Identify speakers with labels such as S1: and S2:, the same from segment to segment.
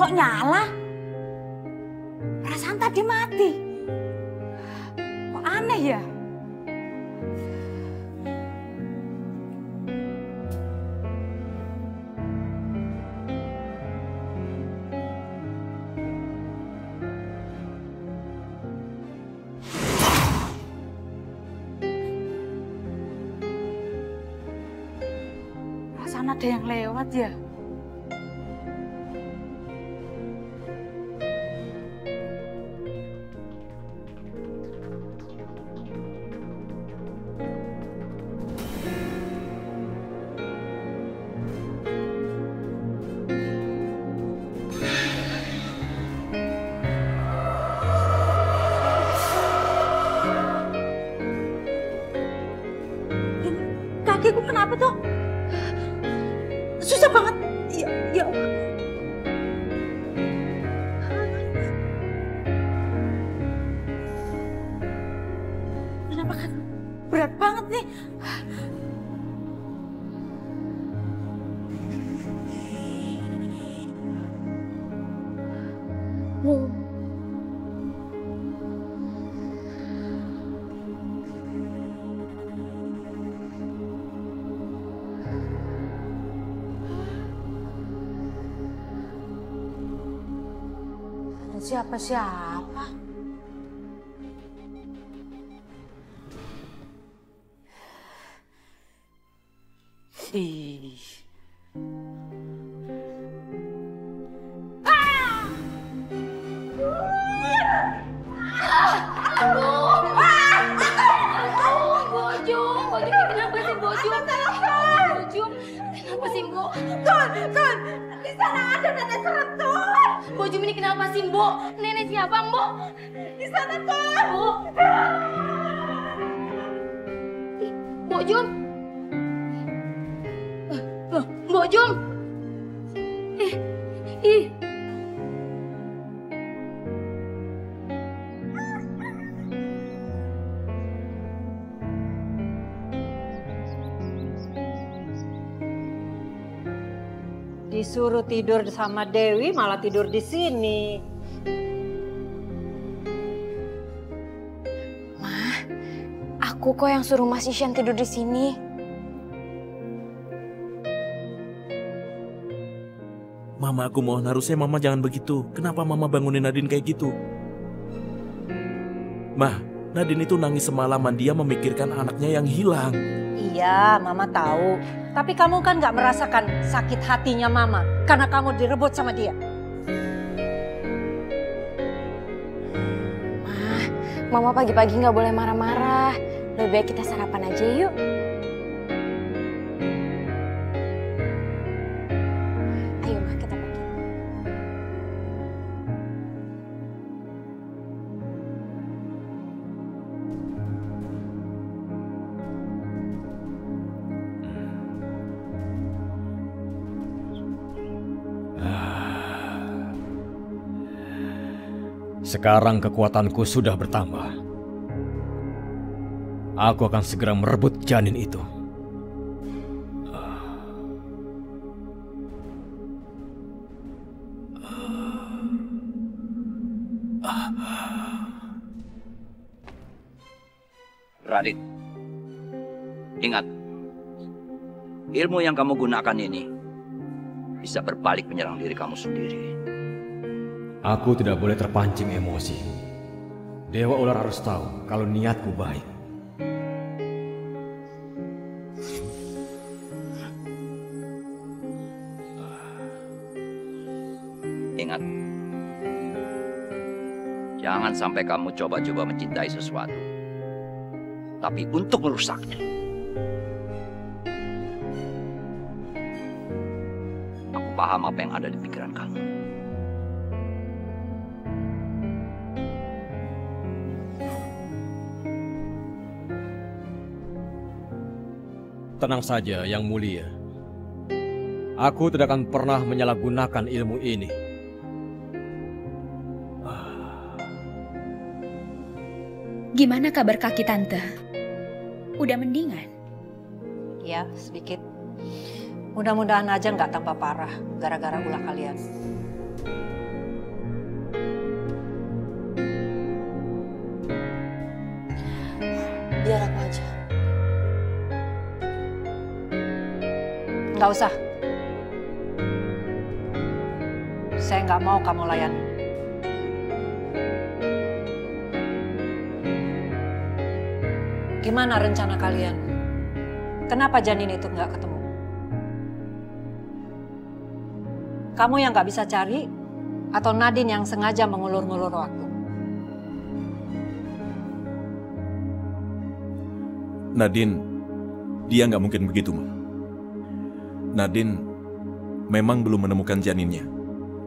S1: Kok nyala? Perasaan tadi mati. Kok aneh ya? Perasaan ada yang lewat ya? Kakiku kenapa tuh? Susah banget. Ya Allah. Kenapa kan berat banget nih? Siapa-siapa? Ih.
S2: Bojum, kenapa sih Bojum? Bojum, kenapa sih Mbok?
S1: Tun, di sana ada nenek serentun.
S2: Bojum ini kenapa sih Mbok? Nenek siapa Mbok?
S1: Di sana Tun.
S2: Bojum. Bojum. Ih.
S3: Disuruh tidur sama Dewi malah tidur di sini.
S4: Ma, aku kok yang suruh Mas Isyan tidur di sini.
S5: Mama, aku mohon, harusnya Mama jangan begitu. Kenapa Mama bangunin Nadine kayak gitu? Mah, Nadine itu nangis semalaman, dia memikirkan anaknya yang hilang.
S3: Iya, Mama tahu. Tapi kamu kan gak merasakan sakit hatinya Mama karena kamu direbut sama dia.
S4: Mama pagi-pagi nggak boleh marah-marah. Lebih baik kita sarapan aja yuk. Ayo Ma, kita pergi.
S6: Sekarang kekuatanku sudah bertambah. Aku akan segera merebut janin itu.
S7: Radit, ingat, ilmu yang kamu gunakan ini bisa berbalik menyerang diri kamu sendiri.
S6: Aku tidak boleh terpancing emosi. Dewa Ular harus tahu kalau niatku baik.
S7: Ingat, jangan sampai kamu coba-coba mencintai sesuatu, tapi untuk merusaknya. Aku paham apa yang ada di pikiran kamu.
S6: Tenang saja, Yang Mulia. Aku tidak akan pernah menyalahgunakan ilmu ini.
S8: Gimana kabar kaki Tante? Udah mendingan?
S3: Ya, sedikit. Mudah-mudahan aja nggak tambah parah gara-gara ulah kalian. Nggak usah. Saya nggak mau kamu layani. Gimana rencana kalian? Kenapa janin itu nggak ketemu? Kamu yang nggak bisa cari, atau Nadine yang sengaja mengulur-ngulur waktu?
S9: Nadine, dia nggak mungkin begitu, Ma. Nadine memang belum menemukan janinnya.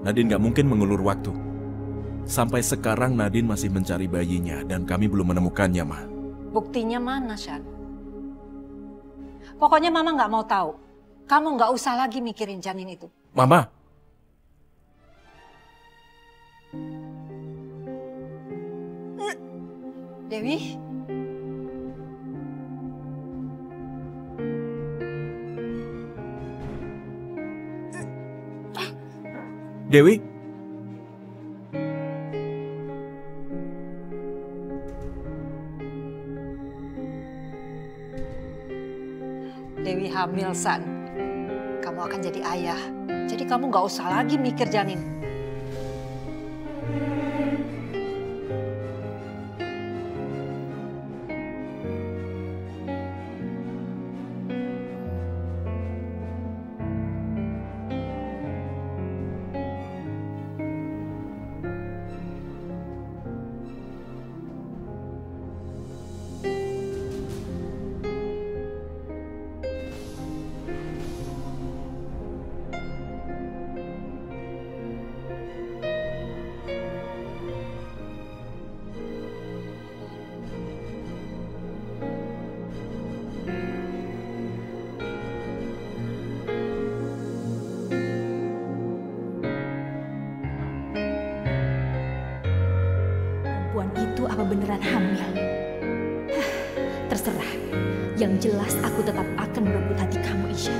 S9: Nadine nggak mungkin mengulur waktu. Sampai sekarang Nadine masih mencari bayinya dan kami belum menemukannya, Ma.
S3: Buktinya mana, Shan? Pokoknya Mama nggak mau tahu. Kamu nggak usah lagi mikirin janin itu.
S9: Mama!
S3: Dewi?
S9: Dewi?
S3: Dewi hamil, San. Kamu akan jadi ayah. Jadi kamu nggak usah lagi mikir janin.
S8: Itu apa beneran hamil? Terserah. Yang jelas aku tetap akan merebut hati kamu, Isya.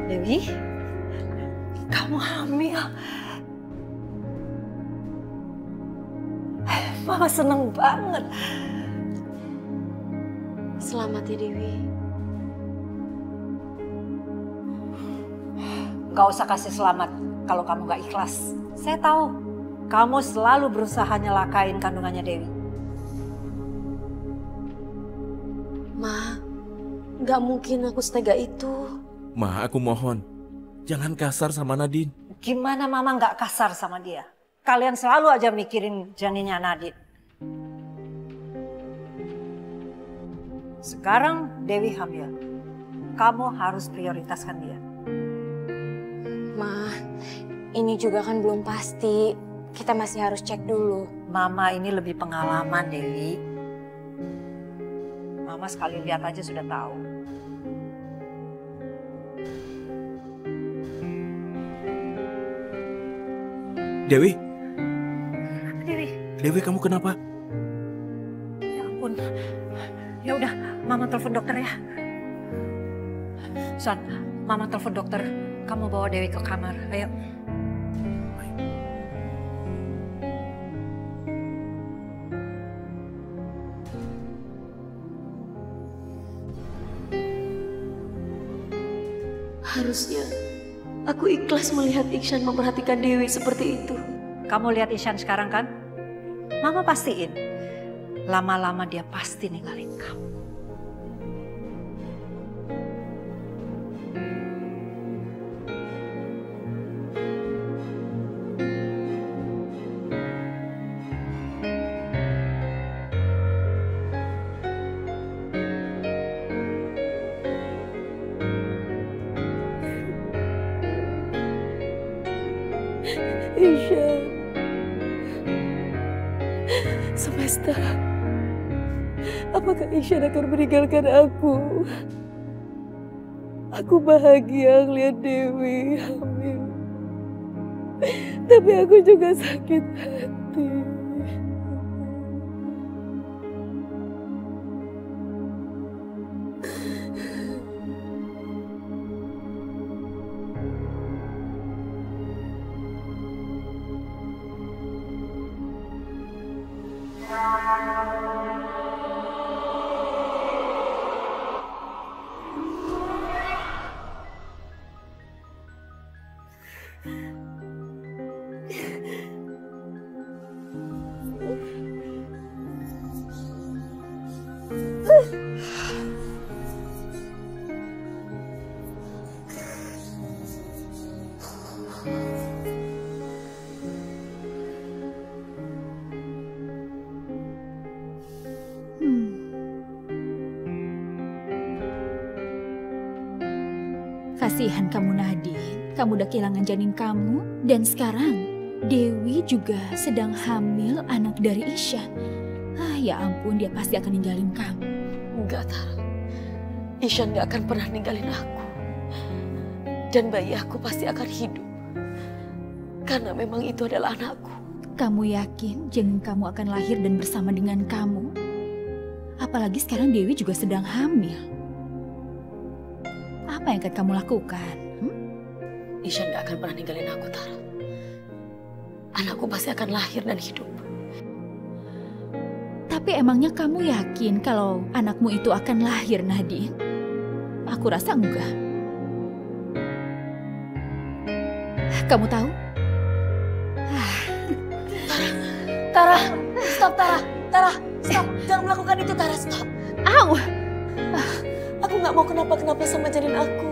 S3: Dewi, kamu hamil. Mama seneng banget.
S4: Selamat ya Dewi.
S3: Gak usah kasih selamat kalau kamu gak ikhlas. Saya tahu kamu selalu berusaha nyelakain kandungannya Dewi.
S4: Ma, gak mungkin aku setega itu.
S5: Ma, aku mohon. Jangan kasar sama Nadine.
S3: Gimana Mama gak kasar sama dia? Kalian selalu aja mikirin janinnya Nadine. Sekarang Dewi hamil. Kamu harus prioritaskan dia.
S4: Ma, ini juga kan belum pasti. Kita masih harus cek dulu.
S3: Mama ini lebih pengalaman, Dewi. Mama sekali lihat aja sudah tahu.
S5: Dewi?
S3: Dewi.
S5: Dewi, kamu kenapa?
S3: Ya ampun. Ya udah, Mama telepon dokter ya. Son, Mama telepon dokter. Kamu bawa Dewi ke kamar, ayo.
S10: Harusnya aku ikhlas melihat Iksan memperhatikan Dewi seperti itu.
S3: Kamu lihat Ishan sekarang kan? Mama pastiin, lama-lama dia pasti ninggalin kamu.
S10: Ishan, semesta, apakah Ishan akan meninggalkan aku? Aku bahagia ngeliat Dewi hamil, tapi aku juga sakit hati.
S8: Kasihan kamu Nadine, kamu udah kehilangan janin kamu. Dan sekarang Dewi juga sedang hamil anak dari Ihsan. Ya ampun, dia pasti akan ninggalin kamu.
S10: Enggak, Tara. Ihsan gak akan pernah ninggalin aku. Dan bayi aku pasti akan hidup. Karena memang itu adalah anakku.
S8: Kamu yakin janin kamu akan lahir dan bersama dengan kamu? Apalagi sekarang Dewi juga sedang hamil. Apa yang akan kamu lakukan?
S10: Ihsan gak akan pernah ninggalin aku, Tara. Anakku pasti akan lahir dan hidup.
S8: Tapi emangnya kamu yakin kalau anakmu itu akan lahir, Nadine? Aku rasa enggak. Kamu tahu?
S10: Tara, stop Tara. Tara, stop. Jangan melakukan itu, Tara, stop.
S8: Au!
S10: Aku gak mau kenapa-kenapa sama janin aku.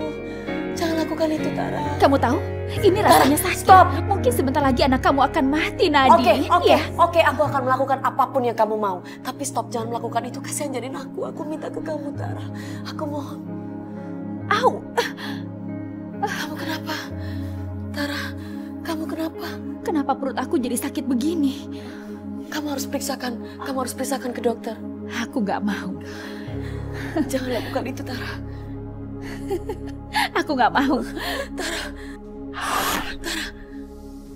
S10: Jangan lakukan itu, Tara.
S8: Kamu tahu? Ini rasanya sakit.
S10: Stop.
S8: Mungkin sebentar lagi anak kamu akan mati, Nadine.
S10: Oke, aku akan melakukan apapun yang kamu mau. Tapi stop, jangan melakukan itu. Kasihan janin aku. Aku minta ke kamu, Tara. Aku mohon.
S8: Au!
S10: Kamu kenapa? Tara, kamu kenapa?
S8: Kenapa perut aku jadi sakit begini?
S10: Kamu harus periksakan ke dokter.
S8: Aku gak mau.
S10: Jangan lakukan itu, Tara.
S8: Aku gak mau.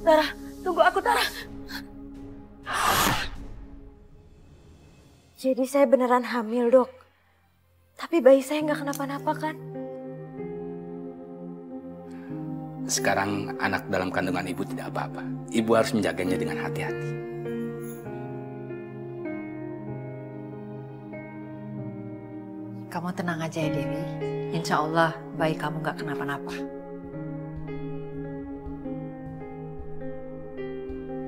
S10: Tara, tunggu aku, Tara.
S4: Jadi saya beneran hamil, Dok. Tapi bayi saya nggak kenapa-napa kan?
S11: Sekarang anak dalam kandungan ibu tidak apa-apa. Ibu harus menjaganya dengan hati-hati.
S3: Kamu tenang aja ya Dewi. Insya Allah bayi kamu gak kenapa-napa.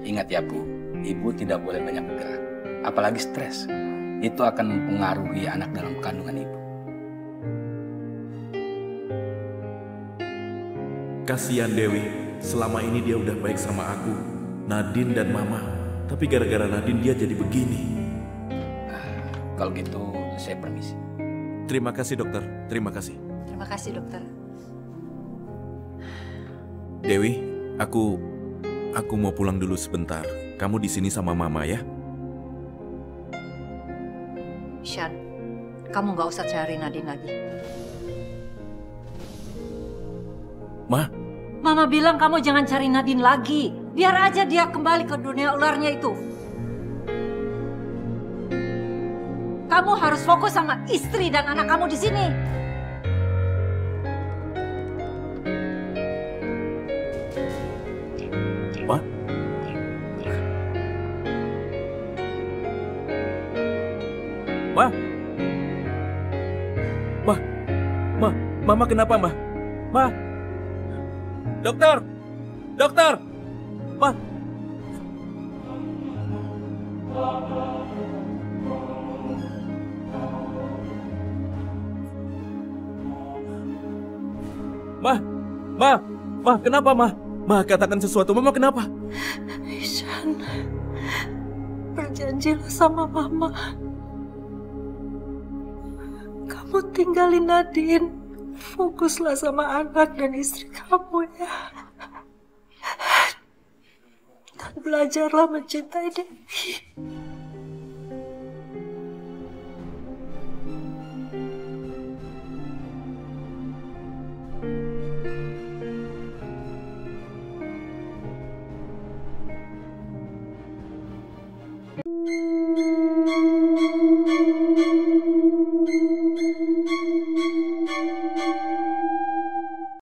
S11: Ingat ya Bu, ibu tidak boleh banyak bergerak. Apalagi stres. Itu akan mempengaruhi anak dalam kandungan ibu.
S9: Kasihan Dewi, selama ini dia udah baik sama aku, Nadine dan Mama. Tapi gara-gara Nadine dia jadi begini.
S11: Kalau gitu saya permisi.
S9: Terima kasih dokter, terima kasih.
S3: Terima kasih dokter.
S9: Dewi, aku mau pulang dulu sebentar. Kamu di sini sama Mama ya.
S3: Ihsan, kamu gak usah cari Nadine lagi.
S9: Ma?
S3: Mama bilang kamu jangan cari Nadine lagi. Biar aja dia kembali ke dunia ularnya itu. Kamu harus fokus sama istri dan anak kamu di sini.
S9: Ma? Ma? Mama kenapa, Ma? Ma? Dokter! Dokter! Ma? Ma, kenapa, Ma? Ma, katakan sesuatu. Mama kenapa?
S10: Ihsan, berjanjilah sama Mama. Kamu tinggalin Nadine. Fokuslah sama anak dan istri kamu ya. Dan belajarlah mencintai Dewi.